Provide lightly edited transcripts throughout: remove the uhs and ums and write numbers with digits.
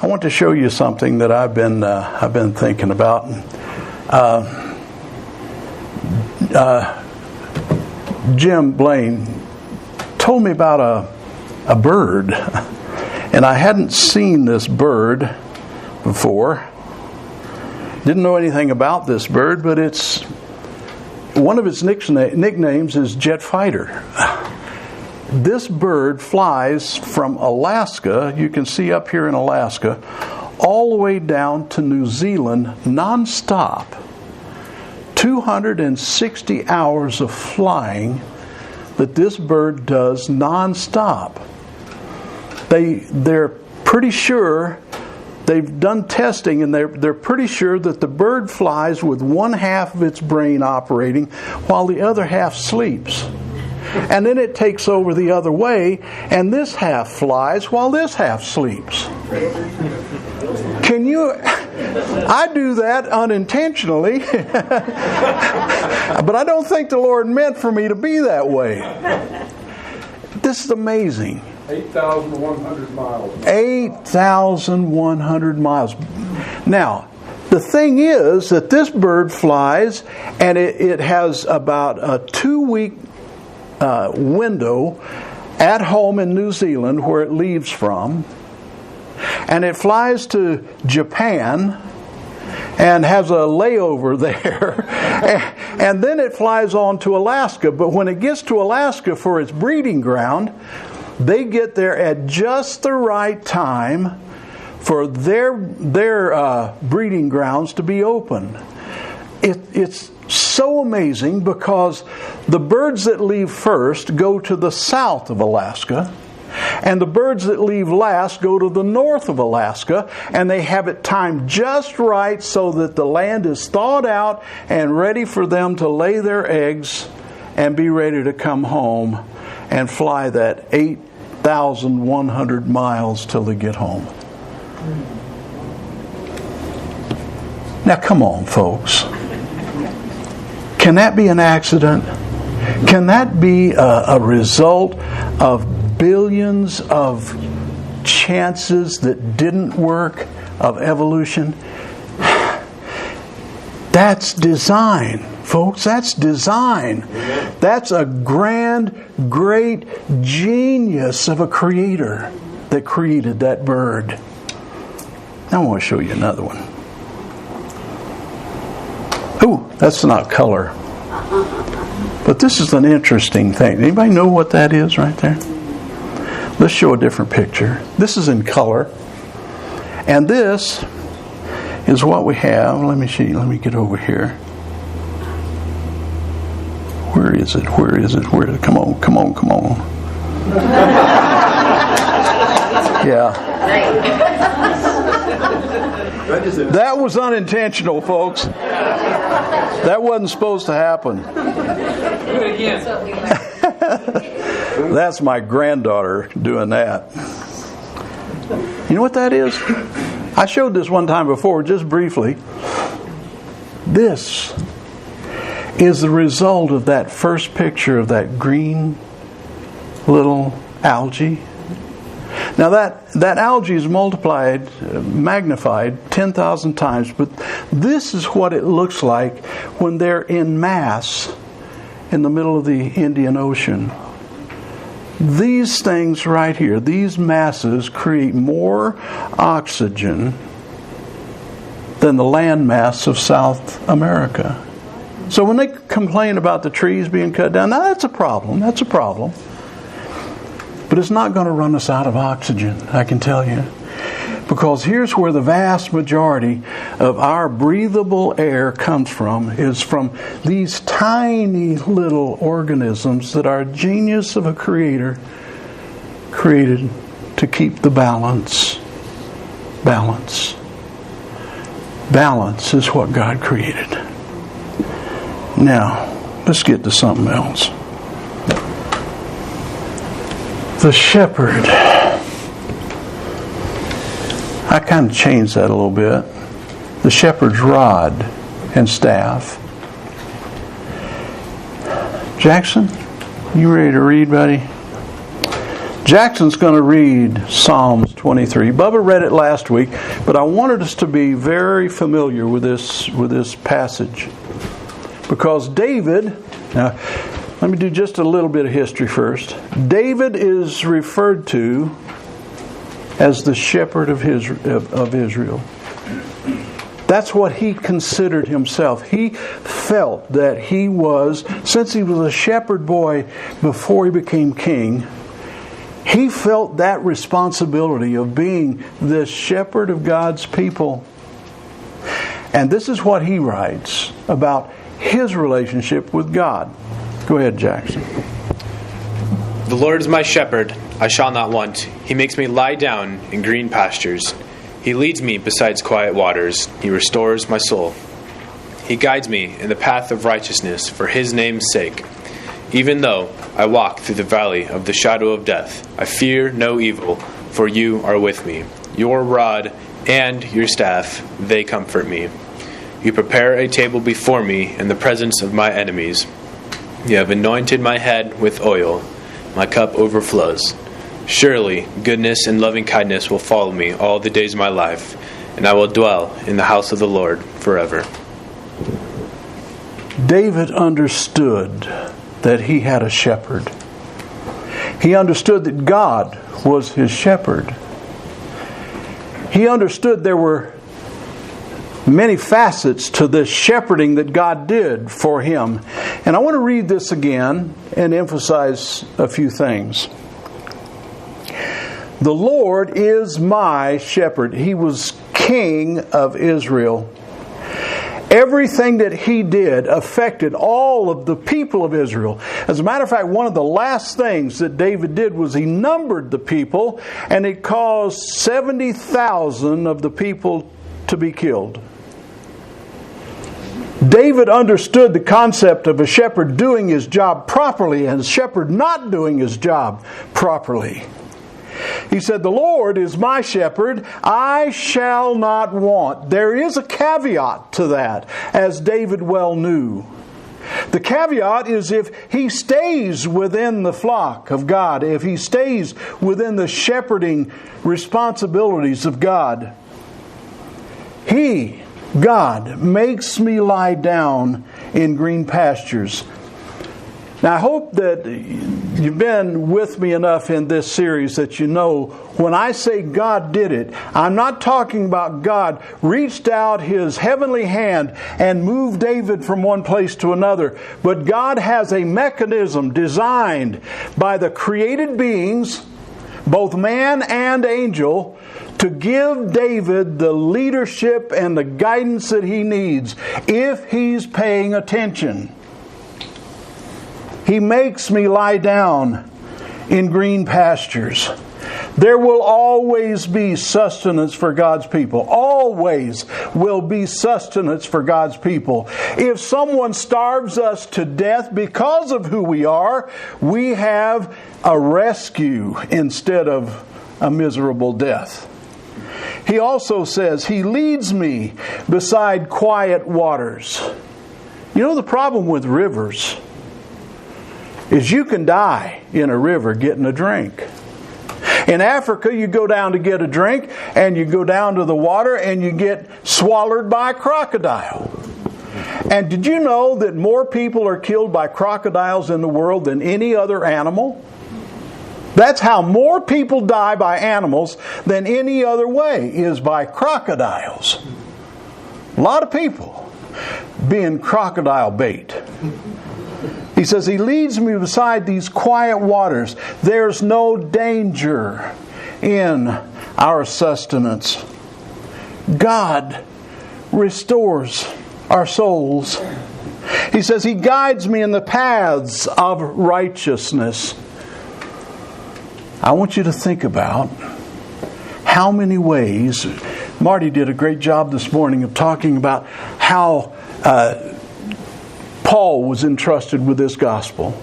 I want to show you something that I've been thinking about. Jim Blaine told me about a bird, and I hadn't seen this bird before. Didn't know anything about this bird, but it's one of its nicknames is Jet Fighter. This bird flies from Alaska, you can see up here in Alaska, all the way down to New Zealand nonstop. 260 hours of flying that this bird does nonstop. They're pretty sure, they've done testing, and they're pretty sure that the bird flies with one half of its brain operating while the other half sleeps. And then it takes over the other way, and this half flies while this half sleeps. Can you... I do that unintentionally, but I don't think the Lord meant for me to be that way. This is amazing. 8,100 miles. 8,100 miles. Now, the thing is that this bird flies, and it has about a 2-week window at home in New Zealand where it leaves from. And it flies to Japan and has a layover there. And then it flies on to Alaska. But when it gets to Alaska for its breeding ground, they get there at just the right time for their breeding grounds to be open. It's so amazing because the birds that leave first go to the south of Alaska, and the birds that leave last go to the north of Alaska, and they have it timed just right so that the land is thawed out and ready for them to lay their eggs and be ready to come home and fly that 8,100 miles till they get home. Now come on, folks. Can that be an accident? Can that be a result of billions of chances that didn't work, of evolution? That's design, folks. That's design. That's a grand, great genius of a creator that created that bird. Now I want to show you another one. Ooh, that's not color. But this is an interesting thing. Anybody know what that is right there? Let's show a different picture. This is in color. And this is what we have. Let me see. Let me get over here. Where is it? Where is it? Where is it? Come on, come on, come on. Yeah. That was unintentional, folks. That wasn't supposed to happen. Do it again. That's my granddaughter doing that. You know what that is? I showed this one time before, just briefly. This is the result of that first picture of that green little algae. Now that algae is magnified 10,000 times, but this is what it looks like when they're in mass in the middle of the Indian Ocean. These things right here, these masses create more oxygen than the land mass of South America. So when they complain about the trees being cut down, now that's a problem. That's a problem. But it's not going to run us out of oxygen, I can tell you. Because here's where the vast majority of our breathable air comes from, is from these tiny little organisms that our genius of a creator created to keep the balance. Balance. Balance is what God created. Now, let's get to something else. The shepherd. I kind of changed that a little bit. The shepherd's rod and staff. Jackson, you ready to read, buddy? Jackson's going to read Psalms 23. Bubba read it last week, but I wanted us to be very familiar with this passage. Because David, now let me do just a little bit of history first. David is referred to as the shepherd of Israel. That's what he considered himself. He felt that he was, since he was a shepherd boy before he became king, he felt that responsibility of being the shepherd of God's people. And this is what he writes about his relationship with God. Go ahead, Jackson. The Lord is my shepherd, I shall not want. He makes me lie down in green pastures. He leads me beside quiet waters. He restores my soul. He guides me in the path of righteousness for His name's sake. Even though I walk through the valley of the shadow of death, I fear no evil, for You are with me. Your rod and Your staff, they comfort me. You prepare a table before me in the presence of my enemies. You have anointed my head with oil. My cup overflows. Surely goodness and loving kindness will follow me all the days of my life, and I will dwell in the house of the Lord forever. David understood that he had a shepherd. He understood that God was his shepherd. He understood there were many facets to this shepherding that God did for him. And I want to read this again and emphasize a few things. The Lord is my shepherd. He was king of Israel. Everything that he did affected all of the people of Israel. As a matter of fact, one of the last things that David did was he numbered the people, and it caused 70,000 of the people to be killed. David understood the concept of a shepherd doing his job properly and a shepherd not doing his job properly. He said, the Lord is my shepherd, I shall not want. There is a caveat to that, as David well knew. The caveat is if he stays within the flock of God, if he stays within the shepherding responsibilities of God. He, God, makes me lie down in green pastures. Now, I hope that you've been with me enough in this series that you know when I say God did it, I'm not talking about God reached out His heavenly hand and moved David from one place to another. But God has a mechanism designed by the created beings, both man and angel, to give David the leadership and the guidance that he needs if he's paying attention. He makes me lie down in green pastures. There will always be sustenance for God's people. Always will be sustenance for God's people. If someone starves us to death because of who we are, we have a rescue instead of a miserable death. He also says, He leads me beside quiet waters. You know the problem with rivers is you can die in a river getting a drink. In Africa, you go down to get a drink, and you go down to the water, and you get swallowed by a crocodile. And did you know that more people are killed by crocodiles in the world than any other animal? That's how more people die by animals than any other way, is by crocodiles. A lot of people being crocodile bait. He says, He leads me beside these quiet waters. There's no danger in our sustenance. God restores our souls. He says, He guides me in the paths of righteousness. I want you to think about how many ways. Marty did a great job this morning of talking about how Paul was entrusted with this gospel.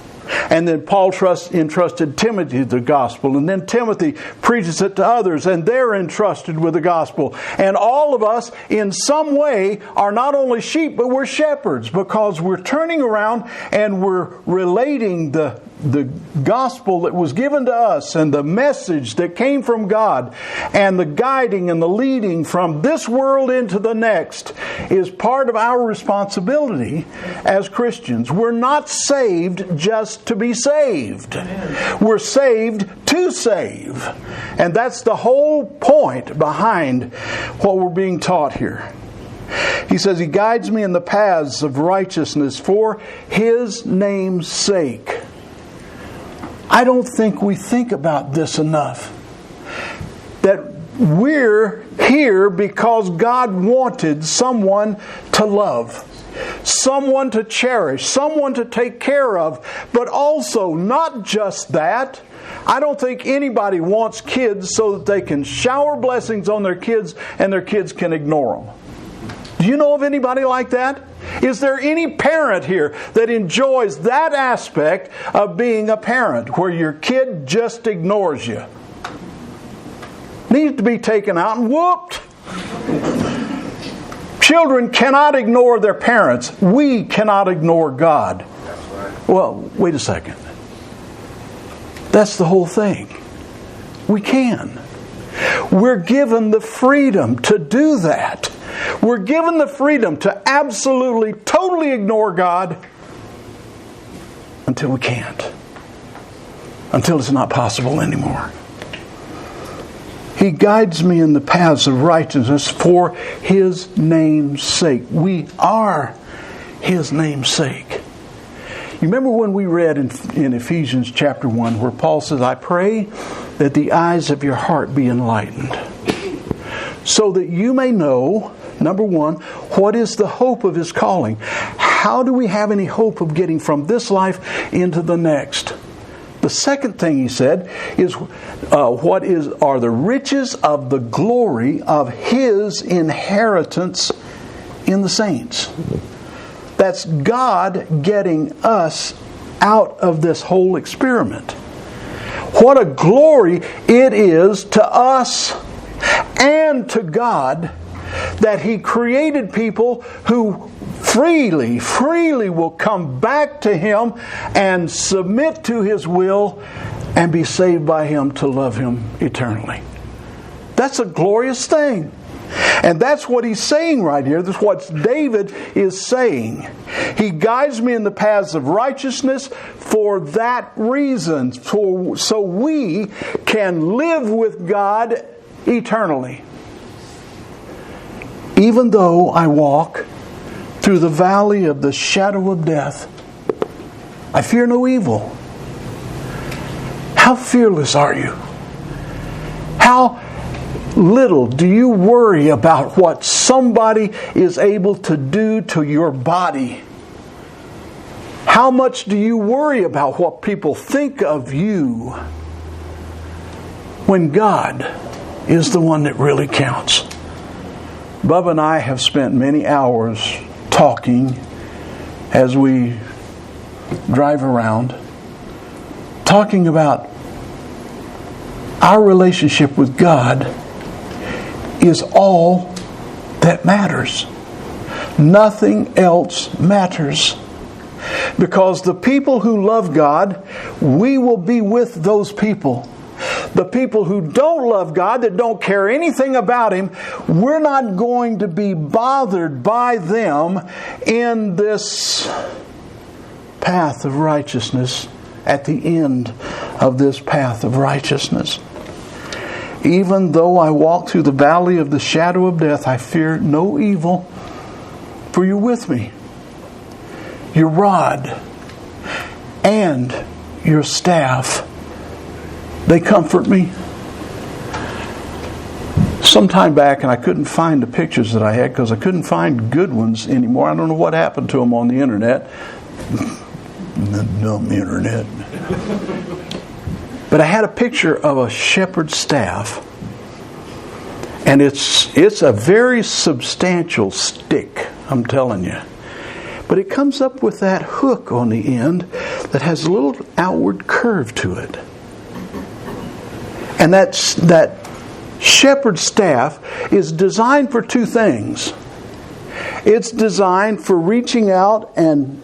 And then Paul entrusted Timothy the gospel. And then Timothy preaches it to others, and they're entrusted with the gospel. And all of us, in some way, are not only sheep, but we're shepherds, because we're turning around and we're relating the the gospel that was given to us and the message that came from God and the guiding and the leading from this world into the next is part of our responsibility as Christians. We're not saved just to be saved. We're saved to save. And that's the whole point behind what we're being taught here. He says, He guides me in the paths of righteousness for His name's sake. I don't think we think about this enough. That we're here because God wanted someone to love, someone to cherish, someone to take care of, but also not just that. I don't think anybody wants kids so that they can shower blessings on their kids and their kids can ignore them. Do you know of anybody like that? Is there any parent here that enjoys that aspect of being a parent, where your kid just ignores you? Needs to be taken out and whooped. Children cannot ignore their parents. We cannot ignore God. Well, wait a second. That's the whole thing. We can. We're given the freedom to do that. We're given the freedom to absolutely, totally ignore God until we can't. Until it's not possible anymore. He guides me in the paths of righteousness for His name's sake. We are His name's sake. You remember when we read in Ephesians chapter 1 where Paul says, I pray that the eyes of your heart be enlightened, so that you may know, number one, what is the hope of His calling? How do we have any hope of getting from this life into the next? The second thing he said is, are the riches of the glory of His inheritance in the saints. That's God getting us out of this whole experiment. What a glory it is to us and to God that He created people who freely will come back to Him and submit to His will and be saved by Him to love Him eternally. That's a glorious thing. And that's what he's saying right here. That's what David is saying. He guides me in the paths of righteousness for that reason, so we can live with God eternally. Even though I walk through the valley of the shadow of death, I fear no evil. How fearless are you? How little do you worry about what somebody is able to do to your body? How much do you worry about what people think of you when God is the one that really counts? Bubba and I have spent many hours talking as we drive around, talking about our relationship with God is all that matters. Nothing else matters. Because the people who love God, we will be with those people. The people who don't love God, that don't care anything about Him, we're not going to be bothered by them in this path of righteousness, at the end of this path of righteousness. Even though I walk through the valley of the shadow of death, I fear no evil, for you're with me. Your rod and your staff, they comfort me. Some time back, and I couldn't find the pictures that I had because I couldn't find good ones anymore. I don't know what happened to them on the internet. The dumb internet. But I had a picture of a shepherd's staff, and it's a very substantial stick, I'm telling you. But it comes up with that hook on the end that has a little outward curve to it. And that shepherd's staff is designed for two things. It's designed for reaching out and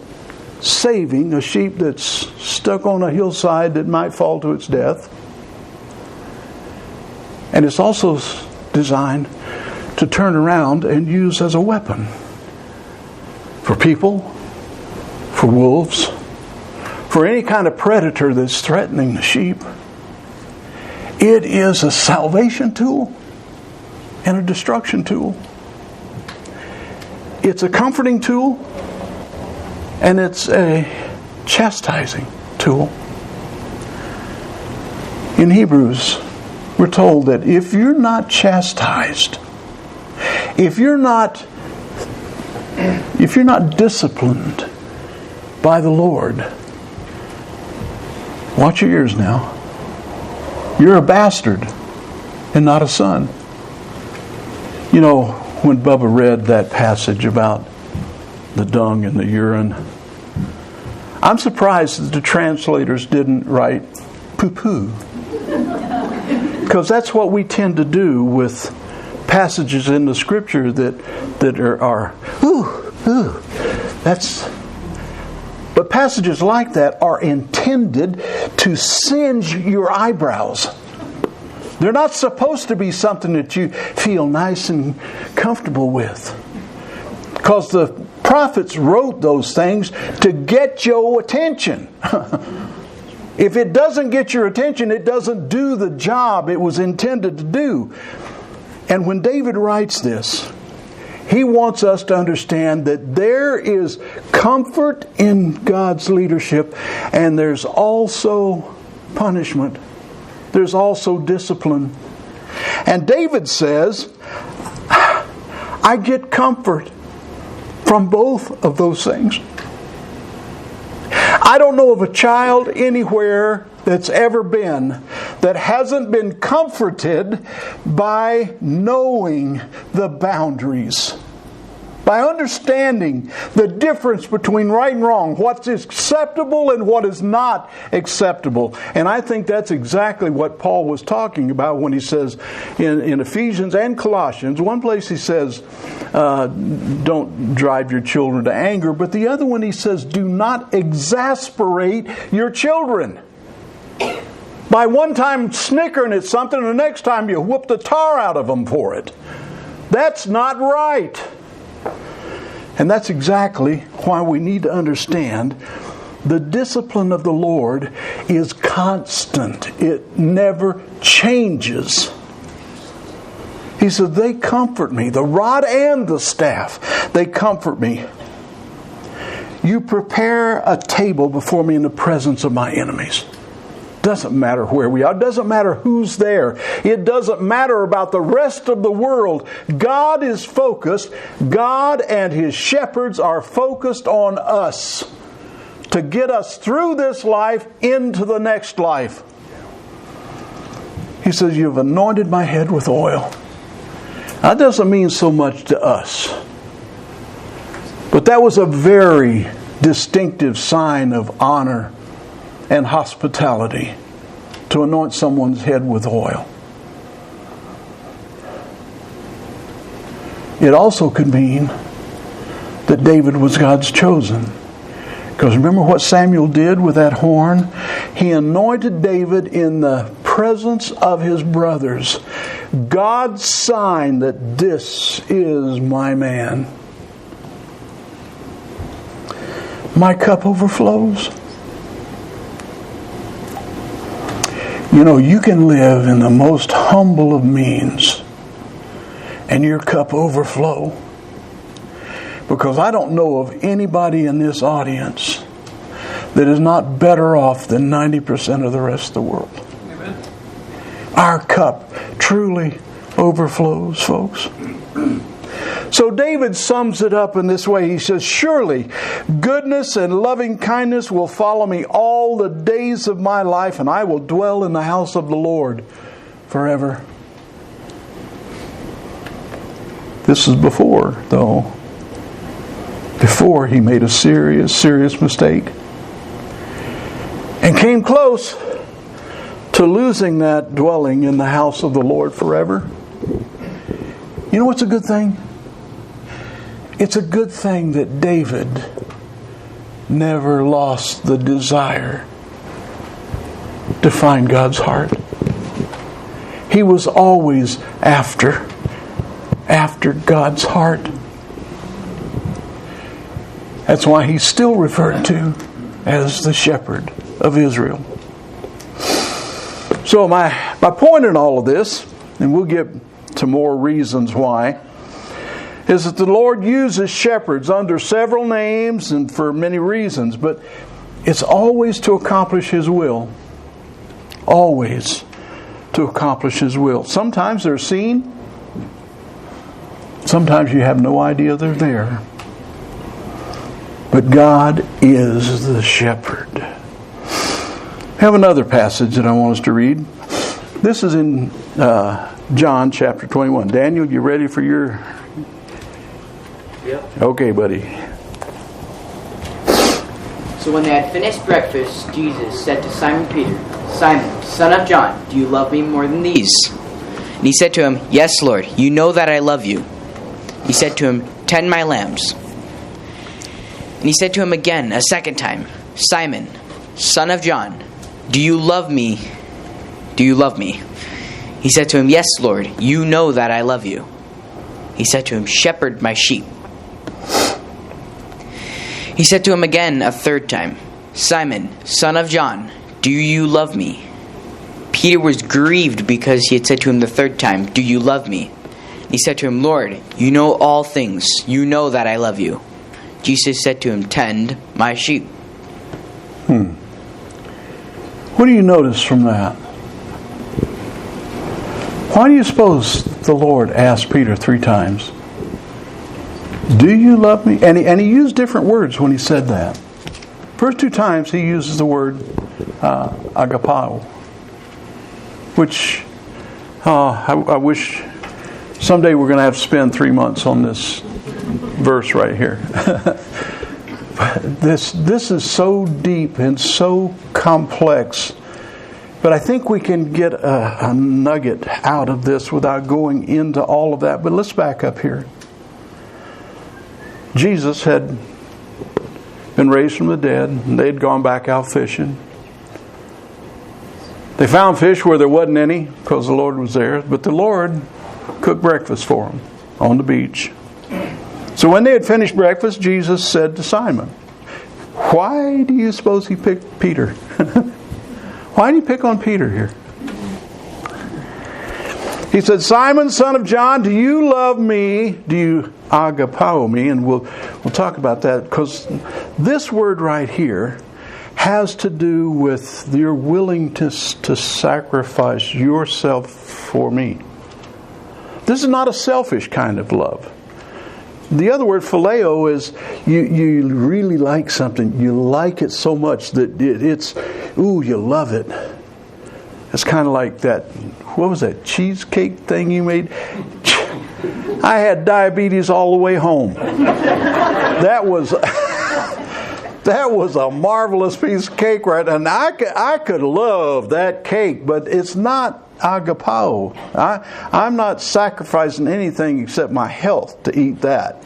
saving a sheep that's stuck on a hillside that might fall to its death. And it's also designed to turn around and use as a weapon for people, for wolves, for any kind of predator that's threatening the sheep. It is a salvation tool and a destruction tool. It's a comforting tool and it's a chastising tool. In Hebrews, we're told that if you're not chastised, if you're not disciplined by the Lord, watch your ears now, you're a bastard and not a son. You know, when Bubba read that passage about the dung and the urine, I'm surprised that the translators didn't write poo-poo. Because that's what we tend to do with passages in the Scripture that are that's. But passages like that are intended to singe your eyebrows. They're not supposed to be something that you feel nice and comfortable with. Because the prophets wrote those things to get your attention. If it doesn't get your attention, it doesn't do the job it was intended to do. And when David writes this, he wants us to understand that there is comfort in God's leadership, and there's also punishment. There's also discipline. And David says, I get comfort from both of those things. I don't know of a child anywhere that's ever been that hasn't been comforted by knowing the boundaries, by understanding the difference between right and wrong, what's acceptable and what is not acceptable. And I think that's exactly what Paul was talking about when he says in Ephesians and Colossians, one place he says, don't drive your children to anger, but the other one he says, do not exasperate your children. By one time snickering at something, and the next time you whoop the tar out of them for it. That's not right. And that's exactly why we need to understand the discipline of the Lord is constant. It never changes. He said, they comfort me. The rod and the staff, they comfort me. You prepare a table before me in the presence of my enemies. Doesn't matter where we are. It doesn't matter who's there. It doesn't matter about the rest of the world. God is focused. God and His shepherds are focused on us to get us through this life into the next life. He says, you've anointed my head with oil. That doesn't mean so much to us. But that was a very distinctive sign of honor and hospitality to anoint someone's head with oil. It also could mean that David was God's chosen. Because remember what Samuel did with that horn? He anointed David in the presence of his brothers. God's sign that this is my man. My cup overflows. You know, you can live in the most humble of means and your cup overflow. Because I don't know of anybody in this audience that is not better off than 90% of the rest of the world. Amen. Our cup truly overflows, folks. So David sums it up in this way. He says, surely goodness and loving kindness will follow me all the days of my life, and I will dwell in the house of the Lord forever. This is before, though. Before he made a serious mistake. And came close to losing that dwelling in the house of the Lord forever. You know what's a good thing? It's a good thing that David never lost the desire to find God's heart. He was always after God's heart. That's why he's still referred to as the shepherd of Israel. So my point in all of this, and we'll get to more reasons why, is that the Lord uses shepherds under several names and for many reasons, but it's always to accomplish His will. Always to accomplish His will. Sometimes they're seen. Sometimes you have no idea they're there. But God is the shepherd. I have another passage that I want us to read. This is in John chapter 21. Daniel, you ready for your... Yep. Okay, buddy. So when they had finished breakfast, Jesus said to Simon Peter, "Simon, son of John, do you love me more than these?" And he said to him, "Yes, Lord, you know that I love you." He said to him, "Tend my lambs." And he said to him again a second time, "Simon, son of John, do you love me? Do you love me?" He said to him, "Yes, Lord, you know that I love you." He said to him, "Shepherd my sheep." He said to him again a third time, "Simon, son of John, do you love me?" Peter was grieved because he had said to him the third time, "Do you love me?" He said to him, "Lord, you know all things. You know that I love you." Jesus said to him, "Tend my sheep." What do you notice from that? Why do you suppose the Lord asked Peter 3 times, "Do you love me?" And he used different words when he said that. First 2 times he uses the word agapao, which I wish someday we're going to have to spend 3 months on this verse right here. This is so deep and so complex, but I think we can get a nugget out of this without going into all of that. But let's back up here. Jesus had been raised from the dead, and they had gone back out fishing. They found fish where there wasn't any because the Lord was there, but the Lord cooked breakfast for them on the beach. So when they had finished breakfast, Jesus said to Simon, "Why do you suppose he picked Peter?" Why do you pick on Peter here? He said, "Simon, son of John, do you love me? Do you agapao me?" And we'll talk about that, because this word right here has to do with your willingness to sacrifice yourself for me. This is not a selfish kind of love. The other word, phileo, is you really like something. You like it so much that you love it. It's kind of like that, what was that, cheesecake thing you made? I had diabetes all the way home. That was a marvelous piece of cake, right? And I could love that cake, but it's not agapao. I'm not sacrificing anything except my health to eat that.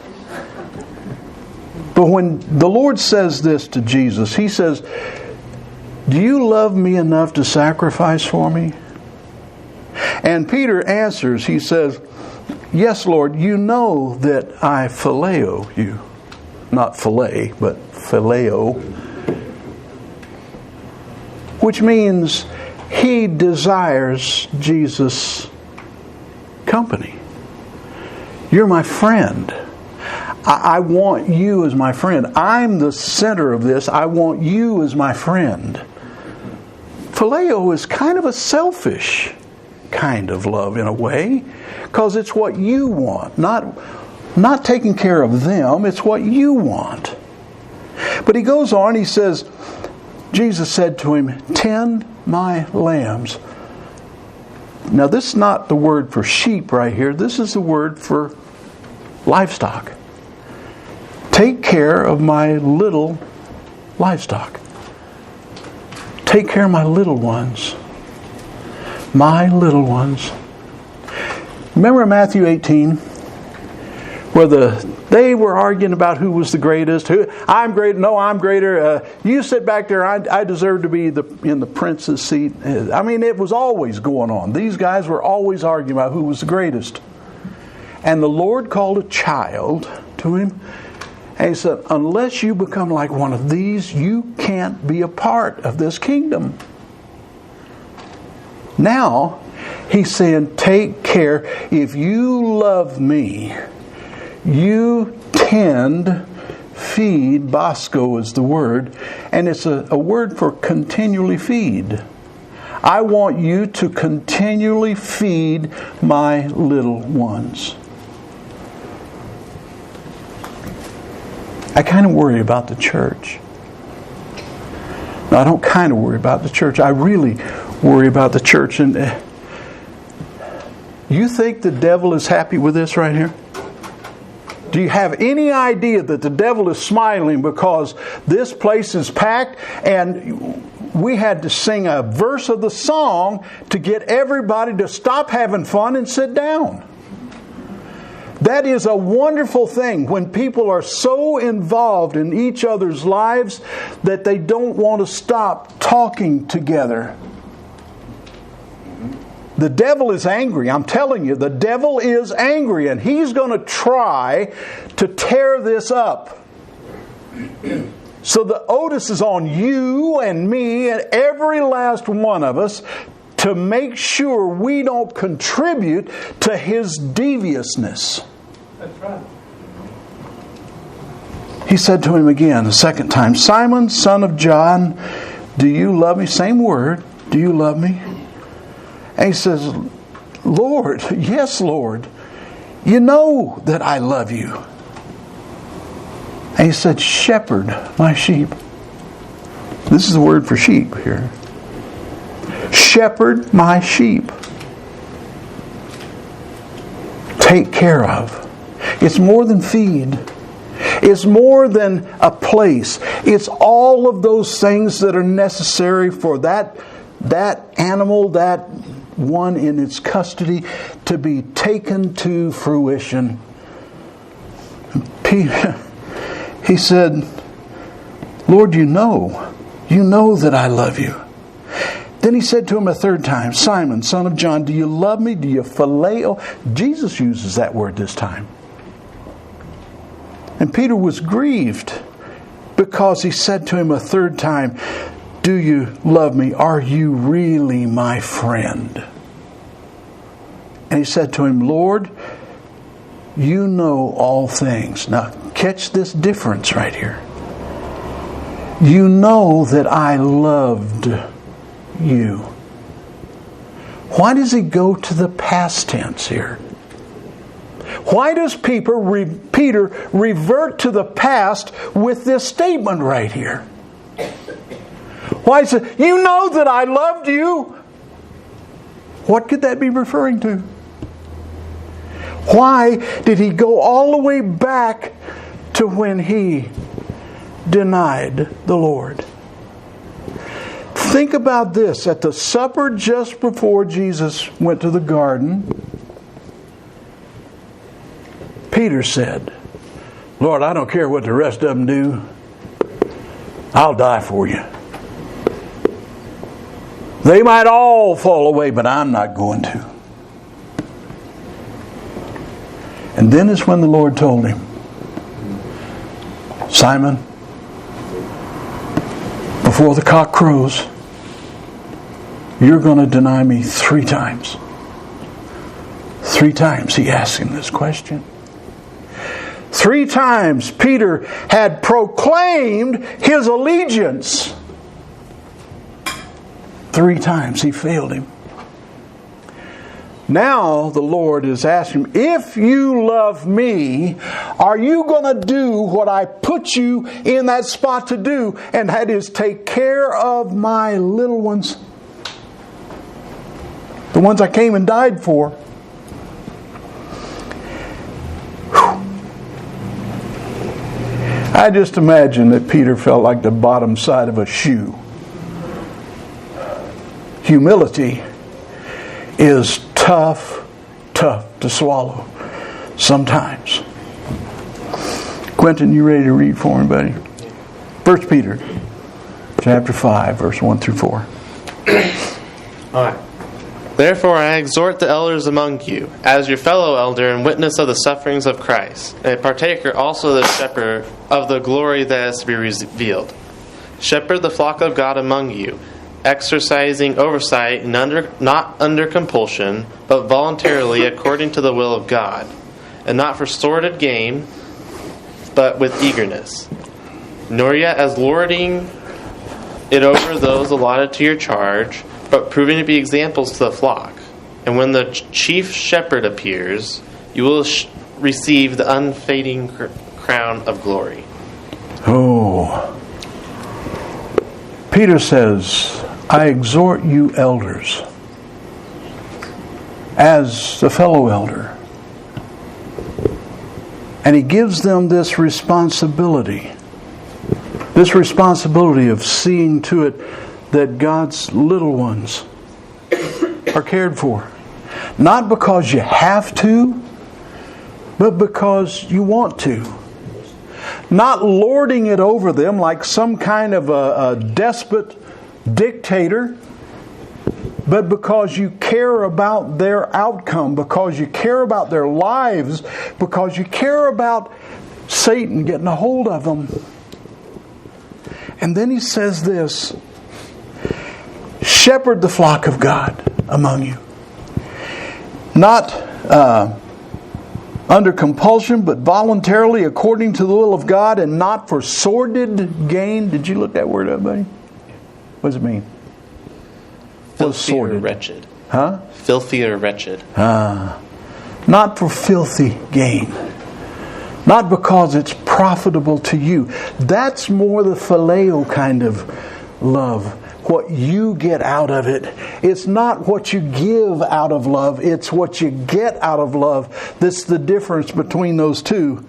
But when the Lord says this to Jesus, He says, "Do you love me enough to sacrifice for me?" And Peter answers, he says, "Yes, Lord, you know that I phileo you." Not fillet, but phileo. Which means he desires Jesus' company. You're my friend. I want you as my friend. I'm the center of this. I want you as my friend. Phileo is kind of a selfish kind of love in a way, because it's what you want, not taking care of them. It's what you want. But he goes on, he says, Jesus said to him, "Tend my lambs." Now this is not the word for sheep right here. This is the word for livestock. Take care of my little livestock. Take care of my little ones. My little ones. Remember in Matthew 18, they were arguing about who was the greatest. I'm great. No, I'm greater. You sit back there. I deserve to be in the prince's seat. I mean, it was always going on. These guys were always arguing about who was the greatest. And the Lord called a child to him. And he said, unless you become like one of these, you can't be a part of this kingdom. Now, he's saying, take care. If you love me, you tend, feed, Bosco is the word, and it's a word for continually feed. I want you to continually feed my little ones. I kind of worry about the church. No, I don't kind of worry about the church. I really worry about the church. And you think the devil is happy with this right here? Do you have any idea that the devil is smiling because this place is packed and we had to sing a verse of the song to get everybody to stop having fun and sit down? That is a wonderful thing when people are so involved in each other's lives that they don't want to stop talking together. The devil is angry. I'm telling you, the devil is angry, and he's going to try to tear this up. So the onus is on you and me and every last one of us to make sure we don't contribute to his deviousness. That's right. He said to him again the second time, Simon, son of John, do you love me? Same word. Do you love me? And he says, Lord, yes, Lord, you know that I love you. And he said, shepherd my sheep. This is the word for sheep here. Shepherd my sheep. Take care of. It's more than feed. It's more than a place. It's all of those things that are necessary for that animal, that one in its custody, to be taken to fruition. He said, Lord, you know that I love you. Then he said to him a third time, Simon, son of John, do you love me? Do you phileo? Jesus uses that word this time. And Peter was grieved because he said to him a third time, do you love me? Are you really my friend? And he said to him, Lord, you know all things. Now, catch this difference right here. You know that I loved you. Why does he go to the past tense here? Why does Peter revert to the past with this statement right here? Why is it, you know that I loved you? What could that be referring to? Why did he go all the way back to when he denied the Lord? Think about this. At the supper just before Jesus went to the garden, Peter said, Lord, I don't care what the rest of them do. I'll die for you. They might all fall away, but I'm not going to. And then is when the Lord told him, Simon, before the cock crows, you're going to deny me 3 times. 3 times he asked him this question. 3 times Peter had proclaimed his allegiance. 3 times he failed him. Now the Lord is asking him, if you love me, are you going to do what I put you in that spot to do? And that is take care of my little ones. The ones I came and died for. I just imagine that Peter felt like the bottom side of a shoe. Humility is tough to swallow sometimes. Quentin, you ready to read for me, buddy? 1 Peter chapter 5, verse 1 through 4. All right. Therefore I exhort the elders among you, as your fellow elder and witness of the sufferings of Christ, and a partaker also of the shepherd of the glory that is to be revealed. Shepherd the flock of God among you, exercising oversight not under compulsion, but voluntarily according to the will of God, and not for sordid gain, but with eagerness, nor yet as lording it over those allotted to your charge, but proving to be examples to the flock. And when the chief shepherd appears, you will receive the unfading crown of glory. Oh. Peter says, I exhort you elders, as a fellow elder. And he gives them this responsibility of seeing to it that God's little ones are cared for. Not because you have to, but because you want to. Not lording it over them like some kind of a despot dictator, but because you care about their outcome, because you care about their lives, because you care about Satan getting a hold of them. And then he says this, shepherd the flock of God among you. Not under compulsion, but voluntarily according to the will of God, and not for sordid gain. Did you look that word up, buddy? What does it mean? Filthy or wretched. Huh? Filthy or wretched. Not for filthy gain. Not because it's profitable to you. That's more the phileo kind of love. What you get out of it. It's not what you give out of love. It's what you get out of love. That's the difference between those two.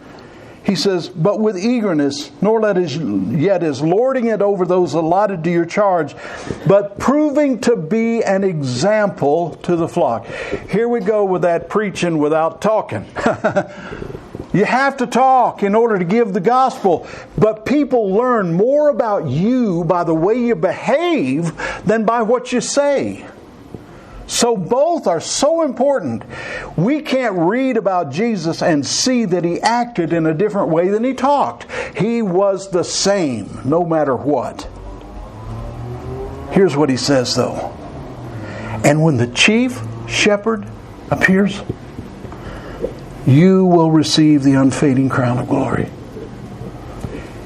He says, but with eagerness, nor let as yet as lording it over those allotted to your charge, but proving to be an example to the flock. Here we go with that preaching without talking. You have to talk in order to give the gospel. But people learn more about you by the way you behave than by what you say. So both are so important. We can't read about Jesus and see that He acted in a different way than He talked. He was the same, no matter what. Here's what He says, though. And when the chief shepherd appears, you will receive the unfading crown of glory.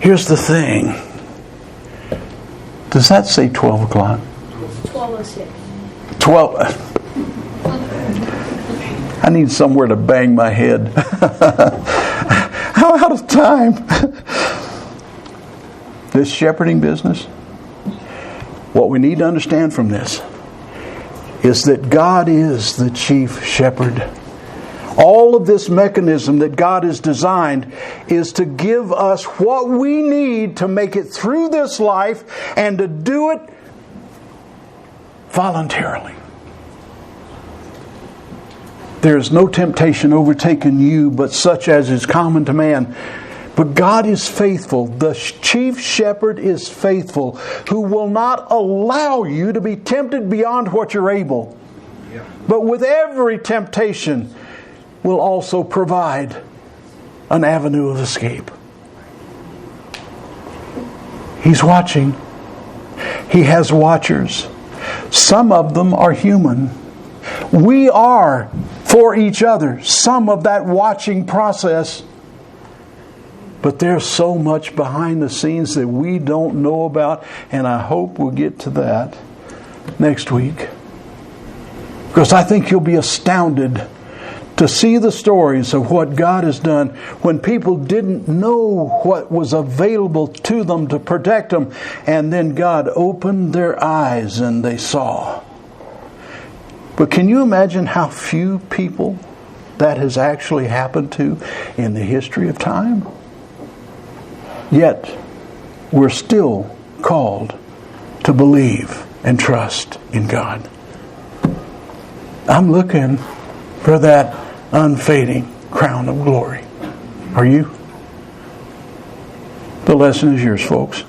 Here's the thing. Does that say 12 o'clock? 12:06. 12. I need somewhere to bang my head. I'm out of time. This shepherding business, what we need to understand from this is that God is the chief shepherd. All of this mechanism that God has designed is to give us what we need to make it through this life and to do it voluntarily. There is no temptation overtaken you but such as is common to man. But God is faithful. The chief shepherd is faithful, who will not allow you to be tempted beyond what you're able. But with every temptation will also provide an avenue of escape. He's watching. He has watchers. Some of them are human. We are, for each other, some of that watching process. But there's so much behind the scenes that we don't know about, and I hope we'll get to that next week. Because I think you'll be astounded to see the stories of what God has done when people didn't know what was available to them to protect them, and then God opened their eyes and they saw. But can you imagine how few people that has actually happened to in the history of time? Yet we're still called to believe and trust in God. I'm looking for that unfading crown of glory. Are you? The lesson is yours, folks.